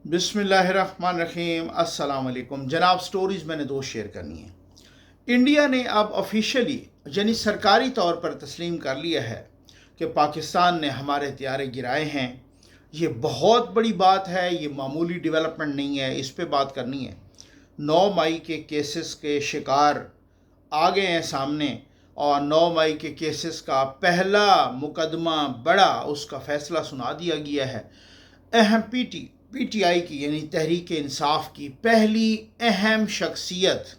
बिस्मिल्लाहिर्रहमानिर्रहीम। अस्सलाम वालेकुम जनाब। स्टोरीज़ मैंने दो शेयर करनी है। इंडिया ने अब ऑफिशियली यानी सरकारी तौर पर तस्लीम कर लिया है कि पाकिस्तान ने हमारे हथियारे गिराए हैं। ये बहुत बड़ी बात है, ये मामूली डेवलपमेंट नहीं है, इस पे बात करनी है। 9 मई के केसेस के शिकार आ गए हैं सामने और 9 मई के केसेस का पहला मुकदमा बड़ा उसका फ़ैसला सुना दिया गया है। अहम पीटीआई की यानी तहरीक इंसाफ की पहली अहम शख्सियत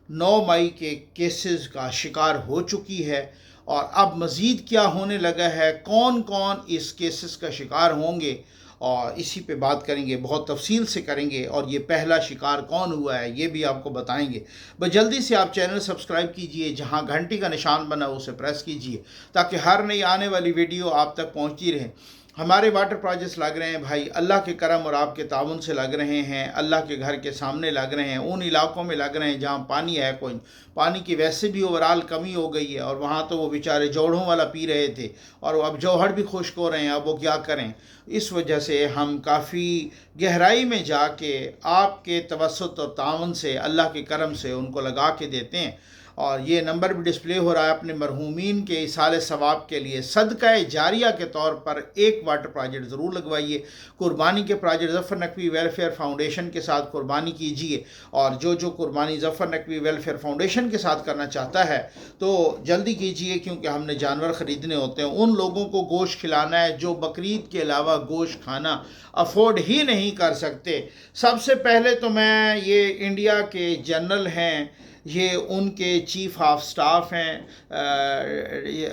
9 मई के केसेस का शिकार हो चुकी है और अब मज़ीद क्या होने लगा है, कौन कौन इस केसेस का शिकार होंगे और इसी पे बात करेंगे, बहुत तफसील से करेंगे। और ये पहला शिकार कौन हुआ है ये भी आपको बताएंगे। बस जल्दी से आप चैनल सब्सक्राइब कीजिए, जहां घंटी का निशान बना उसे प्रेस कीजिए ताकि हर नई आने वाली वीडियो आप तक पहुंचती रहे। हमारे वाटर प्रोजेक्ट्स लग रहे हैं भाई, अल्लाह के करम और आपके ताउन से लग रहे हैं, अल्लाह के घर के सामने लग रहे हैं, उन इलाकों में लग रहे हैं जहाँ पानी है, कोई पानी की वैसे भी ओवरऑल कमी हो गई है और वहाँ तो वो बेचारे जोड़ों वाला पी रहे थे और अब जौहर भी खुश्क हो रहे हैं। अब वो क्या करें, इस वजह से हम काफ़ी गहराई में जाके आपके तवस्सुत और ताउन से अल्लाह के करम से उनको लगा के देते हैं। और ये नंबर भी डिस्प्ले हो रहा है। अपने मरहूमीन के इसाले सवाब के लिए सदका जारिया के तौर पर एक वाटर प्रोजेक्ट ज़रूर लगवाइए। कुर्बानी के project Zafar Naqvi welfare foundation के साथ कुर्बानी कीजिए और जो कुर्बानी ज़फ़र नकवी वेलफेयर फाउंडेशन के साथ करना चाहता है तो जल्दी कीजिए, क्योंकि हमने जानवर ख़रीदने होते हैं। उन लोगों को गोश्त खिलाना है जो बकरीद के अलावा गोश्त खाना अफोर्ड ही नहीं कर सकते। सबसे पहले तो मैं ये इंडिया के जनरल हैं, ये उनके चीफ़ ऑफ स्टाफ हैं,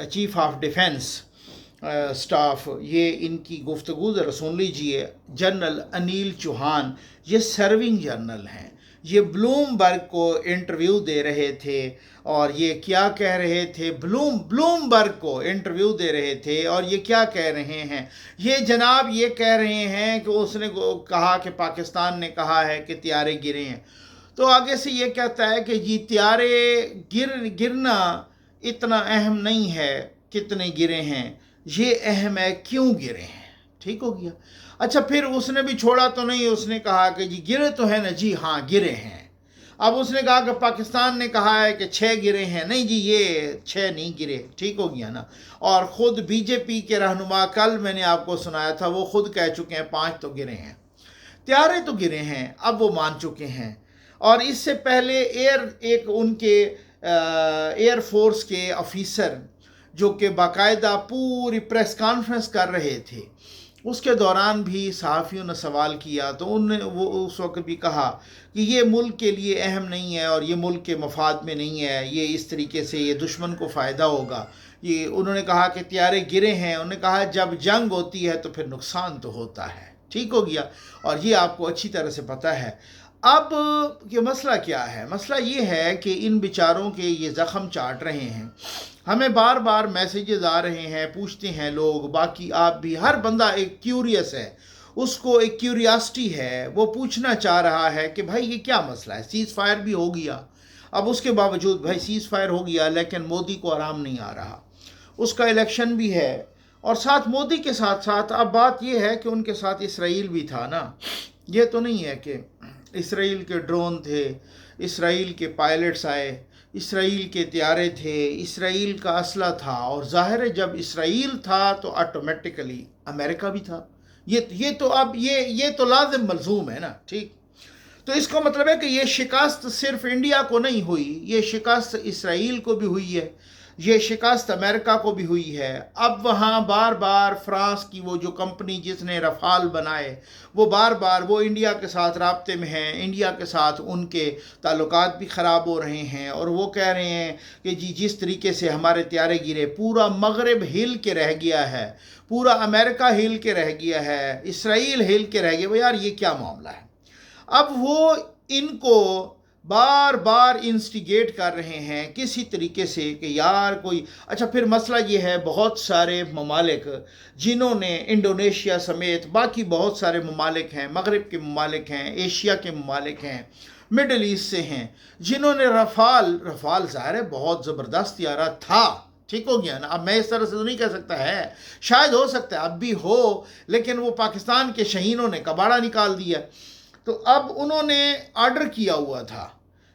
चीफ़ ऑफ डिफेंस स्टाफ, ये इनकी गुफ्तगू ज़रा सुन लीजिए। जनरल अनिल चौहान ये सर्विंग जनरल हैं, ये ब्लूमबर्ग को इंटरव्यू दे रहे थे और ये क्या कह रहे थे, ब्लूमबर्ग को इंटरव्यू दे रहे थे और ये क्या कह रहे हैं, ये जनाब ये कह रहे हैं कि उसने कहा कि पाकिस्तान ने कहा है कि हथियारे गिरे हैं। तो आगे से ये कहता है कि जी हथियारे गिरना इतना अहम नहीं है कितने गिरे हैं, ये अहम है क्यों गिरे हैं। ठीक हो गया। अच्छा, फिर उसने भी छोड़ा तो नहीं, उसने कहा कि जी गिरे तो है ना, जी हाँ गिरे हैं। अब उसने कहा कि पाकिस्तान ने कहा है कि 6 गिरे हैं, नहीं जी ये 6 नहीं गिरे। ठीक हो गया ना। और ख़ुद बीजेपी के रहनुमा, कल मैंने आपको सुनाया था, वो खुद कह चुके हैं 5 तो गिरे हैं। हथियारे तो गिरे हैं, अब वो मान चुके हैं। और इससे पहले एक उनके एयर फोर्स के ऑफिसर जो कि बाकायदा पूरी प्रेस कॉन्फ्रेंस कर रहे थे, उसके दौरान भी सहाफ़ियों ने सवाल किया तो उन्होंने वो उस वक्त भी कहा कि ये मुल्क के लिए अहम नहीं है और ये मुल्क के मफाद में नहीं है, ये इस तरीके से ये दुश्मन को फ़ायदा होगा। ये उन्होंने कहा कि हथियारे गिरे हैं, उन्होंने कहा जब जंग होती है तो फिर नुकसान तो होता है। ठीक हो गया। और ये आपको अच्छी तरह से पता है। अब ये मसला क्या है, मसला ये है कि इन बेचारों के ये ज़ख़म चाट रहे हैं। हमें बार बार मैसेजेस आ रहे हैं, पूछते हैं लोग, बाकी आप भी, हर बंदा एक क्यूरियस है, उसको एक क्यूरियासिटी है, वो पूछना चाह रहा है कि भाई ये क्या मसला है। सीज़ फायर भी हो गया, अब उसके बावजूद भाई सीज़ फायर हो गया लेकिन मोदी को आराम नहीं आ रहा, उसका इलेक्शन भी है और साथ मोदी के साथ साथ अब बात यह है कि उनके साथ इसराइल भी था ना। ये तो नहीं है कि इसराइल के ड्रोन थे, इसराइल के पायलट्स आए, इसराइल के हथियारे थे, इसराइल का असला था। और ज़ाहिर है जब इसराइल था तो ऑटोमेटिकली अमेरिका भी था। ये तो अब ये तो लाजिम मलजूम है ना। ठीक, तो इसका मतलब है कि ये शिकस्त सिर्फ इंडिया को नहीं हुई, ये शिकस्त इसराइल को भी हुई है, ये शिकस्त अमेरिका को भी हुई है। अब वहाँ बार बार फ्रांस की वो जो कंपनी जिसने रफ़ाल बनाए वो बार बार वो इंडिया के साथ राब्ते में हैं, इंडिया के साथ उनके ताल्लुकात भी ख़राब हो रहे हैं और वो कह रहे हैं कि जी जिस तरीके से हमारे हथियारे गिरे, पूरा मगरब हिल के रह गया है, पूरा अमेरिका हिल के रह गया है, इसराइल हिल के रह गया। वो यार ये क्या मामला है। अब वो इनको बार बार इंस्टिगेट कर रहे हैं किसी तरीके से कि यार कोई। अच्छा, फिर मसला ये है, बहुत सारे ममालिक जिन्होंने, इंडोनेशिया समेत बाकी बहुत सारे ममालिक हैं, मगरब के ममालिक हैं, एशिया के ममालिक हैं, मिडल ईस्ट से हैं, जिन्होंने रफ़ाल ज़ाहिर है बहुत ज़बरदस्त यारा था, ٹھیک ہو گیا نا. اب میں اس طرح سے تو نہیں کہہ سکتا ہے، شاید ہو سکتا ہے اب بھی ہو، لیکن وہ پاکستان کے شہینوں نے کباڑہ نکال دیا. تو اب انہوں نے آرڈر کیا ہوا تھا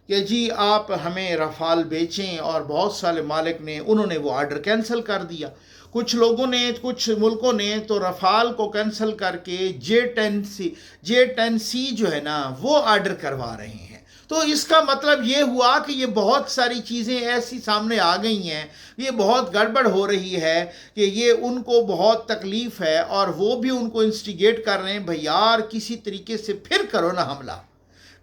کہ جی آپ ہمیں رفال بیچیں، اور بہت سارے مالک نے انہوں نے وہ آرڈر کینسل کر دیا. کچھ لوگوں نے، کچھ ملکوں نے تو رفال کو کینسل کر کے J-10C جو ہے نا وہ آرڈر کروا رہے ہیں. تو اس کا مطلب یہ ہوا کہ یہ بہت ساری چیزیں ایسی سامنے آ گئی ہیں، یہ بہت گڑبڑ ہو رہی ہے کہ یہ ان کو بہت تکلیف ہے، اور وہ بھی ان کو انسٹیگیٹ کر رہے ہیں، بھئی یار کسی طریقے سے پھر کرو نا حملہ،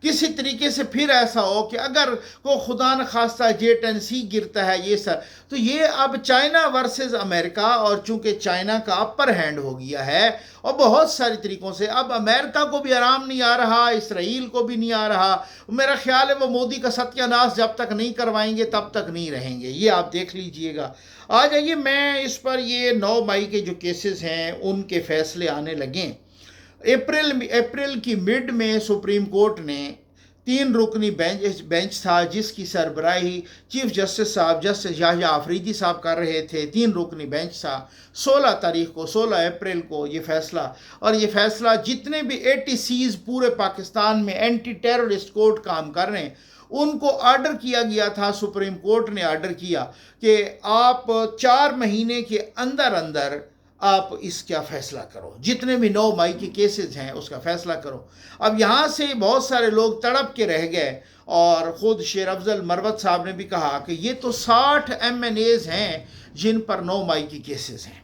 کسی طریقے سے پھر ایسا ہو کہ اگر کو خدا نخواستہ J-10C گرتا ہے یہ سر، تو یہ اب چائنا ورسز امریکہ، اور چونکہ چائنا کا اپر ہینڈ ہو گیا ہے، اور بہت ساری طریقوں سے اب امریکہ کو بھی آرام نہیں آ رہا، اسرائیل کو بھی نہیں آ رہا. میرا خیال ہے وہ مودی کا ستیہ ناش جب تک نہیں کروائیں گے تب تک نہیں رہیں گے، یہ آپ دیکھ لیجئے گا. آ جائیے، میں اس پر یہ 9 مئی کے جو کیسز ہیں ان کے فیصلے آنے لگیں. اپریل کی مڈ میں سپریم کورٹ نے 3 رکنی بینچ تھا جس کی سربراہی چیف جسٹس صاحب جسٹس یحییٰ آفریدی صاحب کر رہے تھے. 3 رکنی بینچ تھا. 16 اپریل کو یہ فیصلہ، اور یہ فیصلہ جتنے بھی ATCs پورے پاکستان میں اینٹی ٹیررسٹ کورٹ کام کر رہے ہیں ان کو آرڈر کیا گیا تھا. سپریم کورٹ نے آرڈر کیا کہ آپ 4 مہینے کے اندر اندر آپ اس کا فیصلہ کرو، جتنے بھی 9 مئی کے کیسز ہیں اس کا فیصلہ کرو. اب یہاں سے بہت سارے لوگ تڑپ کے رہ گئے، اور خود شیر افضل مروت صاحب نے بھی کہا کہ یہ تو 60 MNAs ہیں جن پر 9 مئی کی کیسز ہیں،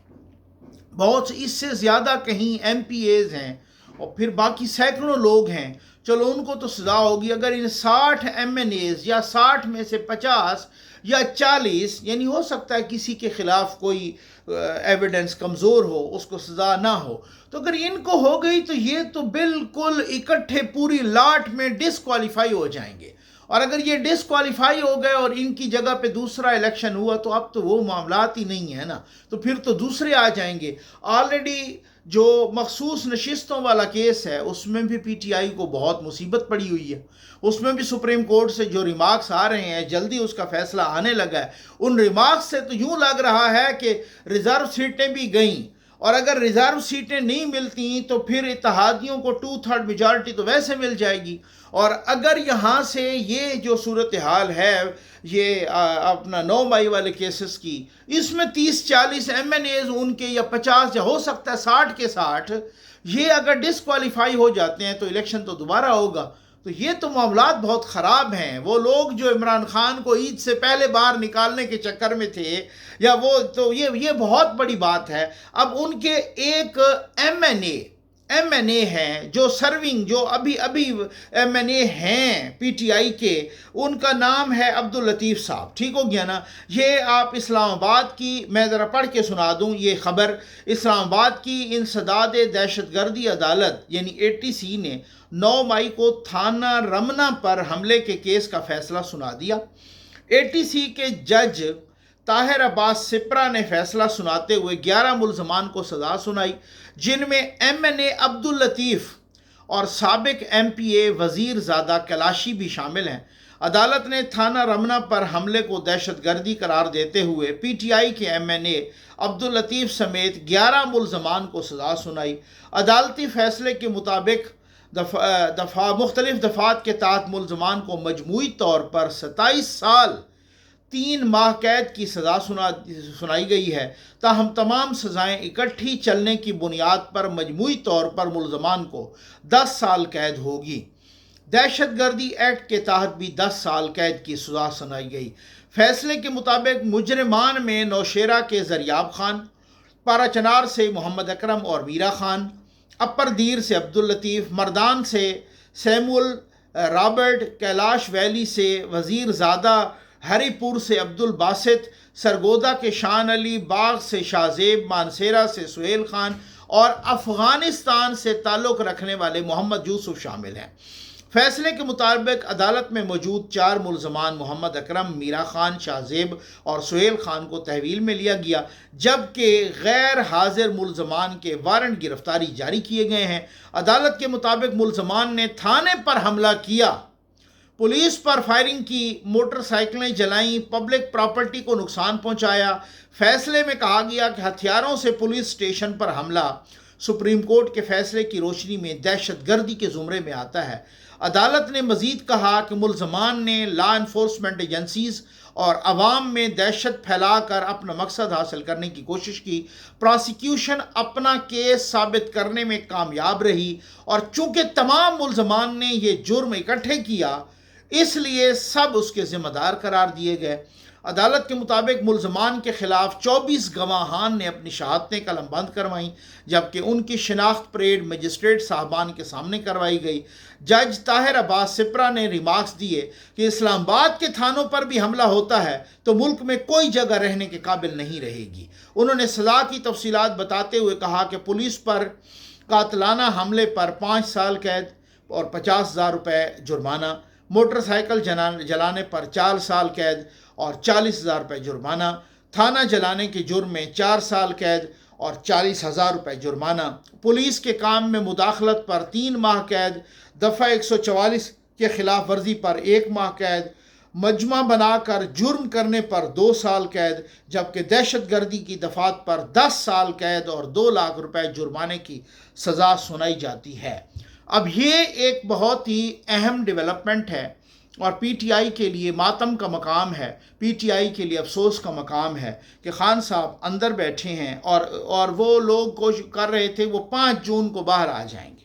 بہت اس سے زیادہ کہیں MPAs ہیں، اور پھر باقی سینکڑوں لوگ ہیں. چلو ان کو تو سزا ہوگی، اگر ان 60 MNAs یا 60 میں سے 50 یا 40، یعنی ہو سکتا ہے کسی کے خلاف کوئی ایویڈنس کمزور ہو اس کو سزا نہ ہو، تو اگر ان کو ہو گئی تو یہ تو بالکل اکٹھے پوری لاٹ میں ڈسکوالیفائی ہو جائیں گے. اور اگر یہ ڈسکوالیفائی ہو گئے اور ان کی جگہ پہ دوسرا الیکشن ہوا تو اب تو وہ معاملات ہی نہیں ہیں نا، تو پھر تو دوسرے آ جائیں گے. آلریڈی جو مخصوص نشستوں والا کیس ہے اس میں بھی PTI کو بہت مصیبت پڑی ہوئی ہے. اس میں بھی سپریم کورٹ سے جو ریمارکس آ رہے ہیں، جلدی اس کا فیصلہ آنے لگا ہے. ان ریمارکس سے تو یوں لگ رہا ہے کہ ریزرو سیٹیں بھی گئیں، اور اگر ریزرو سیٹیں نہیں ملتی تو پھر اتحادیوں کو 2/3 میجارٹی تو ویسے مل جائے گی. اور اگر یہاں سے یہ جو صورتحال ہے یہ اپنا 9 مئی والے کیسز کی، اس میں 30-40 MNAs ان کے یا 50 یا ہو سکتا ہے 60 کے 60 یہ اگر ڈسکوالیفائی ہو جاتے ہیں تو الیکشن تو دوبارہ ہوگا. تو یہ تو معاملات بہت خراب ہیں. وہ لوگ جو عمران خان کو عید سے پہلے باہر نکالنے کے چکر میں تھے، یا وہ تو یہ بہت بڑی بات ہے. اب ان کے ایک ایم این اے ہیں جو سرونگ، جو ابھی MNA ہیں PTI کے، ان کا نام ہے عبداللطیف صاحب. ٹھیک ہو گیا نا. یہ آپ اسلام آباد کی، میں ذرا پڑھ کے سنا دوں یہ خبر. اسلام آباد کی انسداد دہشت گردی عدالت یعنی ATC نے 9 مئی کو تھانہ رمنا پر حملے کے کیس کا فیصلہ سنا دیا. ATC کے جج طاہر عباس سپرا نے فیصلہ سناتے ہوئے 11 ملزمان کو سزا سنائی، جن میں MNA عبداللطیف اور سابق MPA وزیر زادہ کلاشی بھی شامل ہیں. عدالت نے تھانہ رمنا پر حملے کو دہشت گردی قرار دیتے ہوئے PTI کے MNA عبداللطیف سمیت 11 ملزمان کو سزا سنائی. عدالتی فیصلے کے مطابق مختلف دفعات کے تحت ملزمان کو مجموعی طور پر 27 سال 3 ماہ قید کی سزا سنائی گئی ہے. تاہم تمام سزائیں اکٹھی چلنے کی بنیاد پر مجموعی طور پر ملزمان کو 10 سال قید ہوگی. دہشت گردی ایکٹ کے تحت بھی 10 سال قید کی سزا سنائی گئی. فیصلے کے مطابق مجرمان میں نوشیرہ کے زریاب خان، پارا چنار سے محمد اکرم اور میرا خان، اپر دیر سے عبداللطیف، مردان سے سیمول رابرٹ، کیلاش ویلی سے وزیر زادہ، ہری پور سے عبد الباسط، سرگودا کے شان علی، باغ سے شاہ زیب، مانسیرہ سے سہیل خان اور افغانستان سے تعلق رکھنے والے محمد یوسف شامل ہیں. فیصلے کے مطابق عدالت میں موجود 4 ملزمان محمد اکرم، میرا خان، شاہ زیب اور سہیل خان کو تحویل میں لیا گیا، جبکہ غیر حاضر ملزمان کے وارنٹ گرفتاری جاری کیے گئے ہیں. عدالت کے مطابق ملزمان نے تھانے پر حملہ کیا، पुलिस पर फायरिंग की, मोटरसाइकिलें जलाईं, पब्लिक प्रॉपर्टी को नुकसान पहुंचाया। फैसले में कहा गया कि हथियारों से पुलिस स्टेशन पर हमला सुप्रीम कोर्ट के फैसले की रोशनी में दहशतगर्दी के ज़ुमरे में आता है। अदालत ने मज़ीद कहा कि मुल्ज़मान ने लॉ इन्फोर्समेंट एजेंसीज़ और अवाम में दहशत फैलाकर अपना मकसद हासिल करने की कोशिश की। प्रोसिक्यूशन अपना केस साबित करने में कामयाब रही और चूँकि तमाम मुल्ज़मान ने ये जुर्म इकट्ठे किया, इसलिए सब उसके ज़िम्मेदार करार दिए गए। अदालत के मुताबिक मुल्ज़मान के ख़िलाफ़ 24 गवाहान ने अपनी शहादतें कलमबंद करवाईं, जबकि उनकी शिनाख्त परेड मजिस्ट्रेट साहबान के सामने करवाई गई। जज ताहिर अब्बास सिप्रा ने रिमार्क्स दिए कि इस्लामाबाद के थानों पर भी हमला होता है तो मुल्क में कोई जगह रहने के काबिल नहीं रहेगी। उन्होंने सज़ा की तफसीलात बताते हुए कहा कि पुलिस पर कातलाना हमले पर 5 साल कैद और 50,000 रुपये जुर्माना, मोटरसाइकिल जलाने पर 4 साल कैद और 40,000 रुपये जुर्माना, थाना जलाने के जुर्म में 4 साल कैद और 40,000 रुपये जुर्माना, पुलिस के काम में मुदाखलत पर 3 माह कैद, दफ़ा 144 के ख़िलाफ़ वर्जी पर 1 माह कैद, मजमा बनाकर जुर्म करने पर 2 साल कैद, जबकि दहशतगर्दी की दफ़ात पर 10 साल कैद और 2 लाख रुपए जुर्माने की सज़ा सुनाई जाती है। अब ये एक बहुत ही अहम डेवलपमेंट है और पीटीआई के लिए मातम का मकाम है, पीटीआई के लिए अफसोस का मकाम है कि खान साहब अंदर बैठे हैं और वो लोग कोशिश कर रहे थे वो 5 जून को बाहर आ जाएंगे।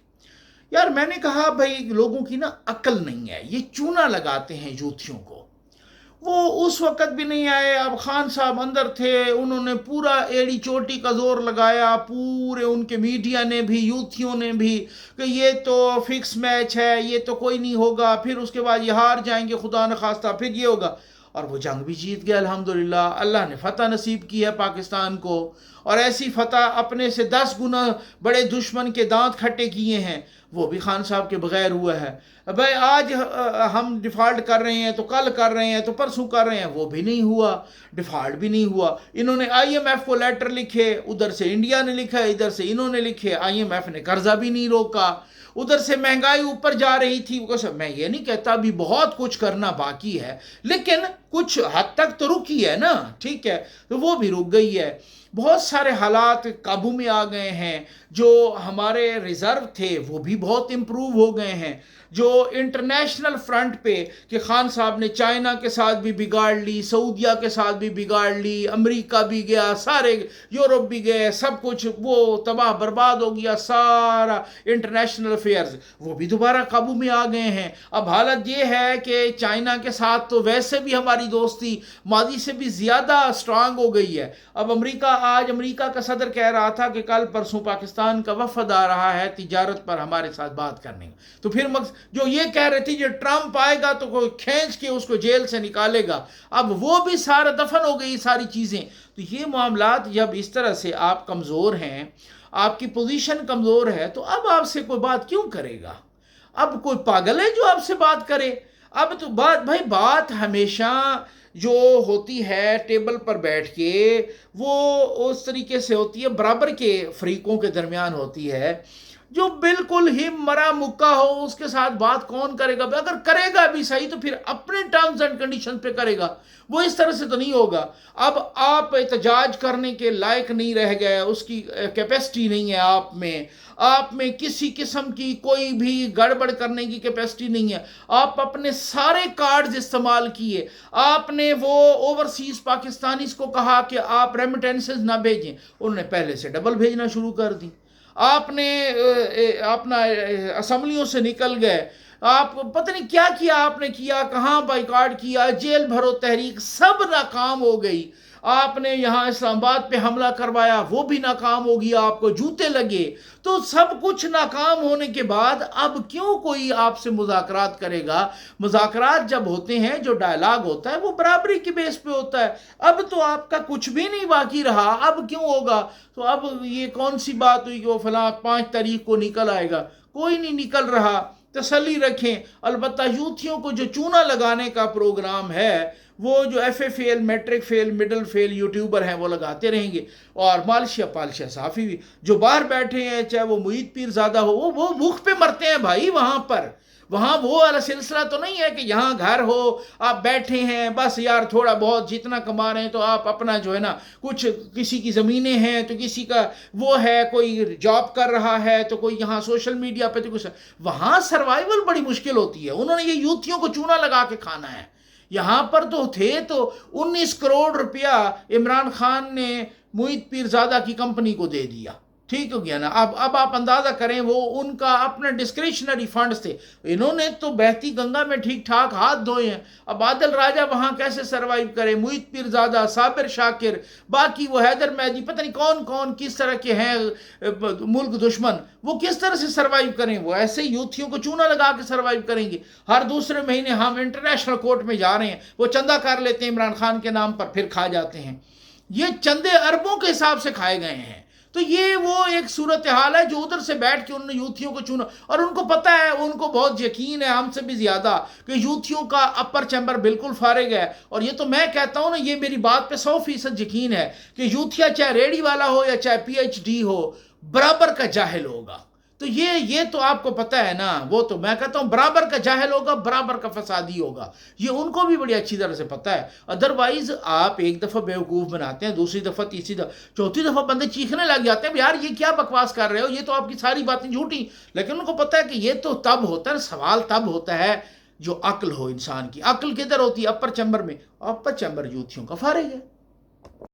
यार मैंने कहा भाई लोगों की ना अक्ल नहीं है, ये चूना लगाते हैं यूथियों को। वो उस वक़्त भी नहीं आए, अब खान साहब अंदर थे, उन्होंने पूरा एड़ी चोटी का जोर लगाया, पूरे उनके मीडिया ने भी, यूथियों ने भी, कि ये तो फिक्स मैच है, ये तो कोई नहीं होगा, फिर उसके बाद ये हार जाएंगे खुदा न खास्ता, फिर ये होगा। और वो जंग भी जीत गया अल्हम्दुलिल्लाह। अल्लाह ने फतह नसीब की है पाकिस्तान को, और ऐसी फतह अपने से 10 गुना बड़े दुश्मन के दांत खट्टे किए हैं, वो भी खान साहब के बगैर हुआ है। भाई आज हम डिफ़ॉल्ट कर रहे हैं तो कल कर रहे हैं तो परसों कर रहे हैं, वो भी नहीं हुआ, डिफ़ॉल्ट भी नहीं हुआ। इन्होंने IMF को लेटर लिखे, उधर से इंडिया ने लिखा, इधर से इन्होंने लिखे, IMF ने कर्जा भी नहीं रोका, उधर से महंगाई ऊपर जा रही थी। मैं ये नहीं कहता अभी बहुत कुछ करना बाकी है, लेकिन कुछ हद तक तो रुकी है ना, ठीक है, तो वो भी रुक गई है। बहुत सारे हालात काबू में आ गए हैं, जो हमारे रिज़र्व थे वो भी बहुत इम्प्रूव हो गए हैं। जो इंटरनेशनल फ्रंट पे कि खान साहब ने चाइना के साथ भी बिगाड़ ली, सऊदिया के साथ भी बिगाड़ ली, अमेरिका भी गया, सारे यूरोप भी गए, सब कुछ वो तबाह बर्बाद हो गया, सारा इंटरनेशनल अफेयर्स वो भी दोबारा काबू में आ गए हैं। अब हालत ये है कि चाइना के साथ तो वैसे भी हमारी दोस्ती मादी से भी ज़्यादा स्ट्रांग हो गई है। अब आज अमेरिका का सदर कह रहा था कि कल परसों पाकिस्तान का वफद आ रहा है तिजारत पर हमारे साथ बात करने, तो फिर जो ये कह रहे थे जो ट्रंप आएगा तो कोई खींच के उसको जेल से निकालेगा, अब वो भी सारा दफन हो गई सारी चीज़ें। तो ये मामलात जब इस तरह से आप कमज़ोर हैं, आपकी पोजीशन कमज़ोर है, तो अब आपसे कोई बात क्यों करेगा? अब कोई पागल है जो आपसे बात करे? अब तो बात हमेशा जो होती है टेबल पर बैठ के वो उस तरीके से होती है, बराबर के फरीकों के दरमियान होती है। जो बिल्कुल ही मरा मुक्का हो उसके साथ बात कौन करेगा? अगर करेगा भी सही तो फिर अपने टर्म्स एंड कंडीशन पे करेगा, वो इस तरह से तो नहीं होगा। अब आप एहतजाज करने के लायक नहीं रह गए, उसकी कैपेसिटी नहीं है आप में किसी किस्म की कोई भी गड़बड़ करने की कैपेसिटी नहीं है। आप अपने सारे कार्ड्स इस्तेमाल किए, आपने वो ओवरसीज पाकिस्तानीज को कहा कि आप रेमिटेंसेस ना भेजें, उन्होंने पहले से डबल भेजना शुरू कर दी। आपने अपना असम्बलियों से निकल गए, आप पता नहीं क्या किया, आपने किया, कहाँ बाइकाट किया, जेल भरो तहरीक सब नाकाम हो गई। आपने यहाँ इस्लामाबाद पे हमला करवाया, वो भी नाकाम हो गया, आपको जूते लगे। तो सब कुछ नाकाम होने के बाद अब क्यों कोई आपसे मुज़ाकरात करेगा? मुज़ाकरात जब होते हैं, जो डायलॉग होता है वो बराबरी की बेस पे होता है। अब तो आपका कुछ भी नहीं बाकी रहा, अब क्यों होगा? तो अब ये कौन सी बात हुई कि वो फलां 5 तारीख को निकल आएगा? कोई नहीं निकल रहा, तसल्ली रखें। अलबत्ता यूथियों को जो चूना लगाने का प्रोग्राम है وہ جو F A fail, matric fail, middle fail YouTuber ہیں وہ لگاتے رہیں گے، اور مالشیا پالشیا صحافی بھی جو باہر بیٹھے ہیں، چاہے وہ معید پیر زادہ ہو، وہ بھوک پہ مرتے ہیں بھائی وہاں پر. وہاں وہ والا سلسلہ تو نہیں ہے کہ یہاں گھر ہو، آپ بیٹھے ہیں بس یار تھوڑا بہت جتنا کما رہے ہیں تو آپ اپنا جو ہے نا کچھ، کسی کی زمینیں ہیں تو کسی کا وہ ہے، کوئی جاب کر رہا ہے تو کوئی یہاں سوشل میڈیا پہ تو کچھ. وہاں سروائیول بڑی مشکل ہوتی ہے. انہوں نے یہ یوتھیوں کو چونا لگا کے کھانا ہے. یہاں پر تو تھے تو 19 کروڑ روپیہ عمران خان نے معید پیر زادہ کی کمپنی کو دے دیا. ٹھیک ہو گیا نا. اب آپ اندازہ کریں، وہ ان کا اپنے ڈسکریشنری فنڈز تھے. انہوں نے تو بہتی گنگا میں ٹھیک ٹھاک ہاتھ دھوئے ہیں. اب عادل راجہ وہاں کیسے سروائیو کرے، معید پیر زادہ، صابر شاکر، باقی وہ حیدر مہدی، پتہ نہیں کون کون کس طرح کے ہیں ملک دشمن، وہ کس طرح سے سروائیو کریں؟ وہ ایسے یوتھیوں کو چونا لگا کے سروائیو کریں گے. ہر دوسرے مہینے ہم انٹرنیشنل کورٹ میں جا رہے ہیں، وہ چندہ کر لیتے ہیں عمران خان کے نام پر، پھر کھا جاتے ہیں. یہ چندے اربوں کے حساب سے کھائے گئے ہیں. تو یہ وہ ایک صورتحال ہے جو ادھر سے بیٹھ کے انہوں نے یوتھیوں کو چنا، اور ان کو پتہ ہے، ان کو بہت یقین ہے ہم سے بھی زیادہ کہ یوتھیوں کا اپر چیمبر بالکل فارغ ہے. اور یہ تو میں کہتا ہوں نا، یہ میری بات پہ 100% یقین ہے کہ یوتھیا چاہے ریڑی والا ہو یا چاہے پی ایچ ڈی ہو، برابر کا جاہل ہوگا. تو یہ تو آپ کو پتہ ہے نا. وہ تو میں کہتا ہوں برابر کا جاہل ہوگا، برابر کا فسادی ہوگا. یہ ان کو بھی بڑی اچھی طرح سے پتہ ہے. ادروائز آپ ایک دفعہ بیوقوف بناتے ہیں، دوسری دفعہ، تیسری دفعہ، چوتھی دفعہ بندے چیخنے لگ جاتے ہیں یار یہ کیا بکواس کر رہے ہو، یہ تو آپ کی ساری باتیں جھوٹی. لیکن ان کو پتہ ہے کہ یہ تو تب ہوتا ہے، سوال تب ہوتا ہے جو عقل ہو انسان کی. عقل کدھر ہوتی ہے؟ اپر چیمبر میں. اپر چیمبر یوتھیوں کا فارغ ہے.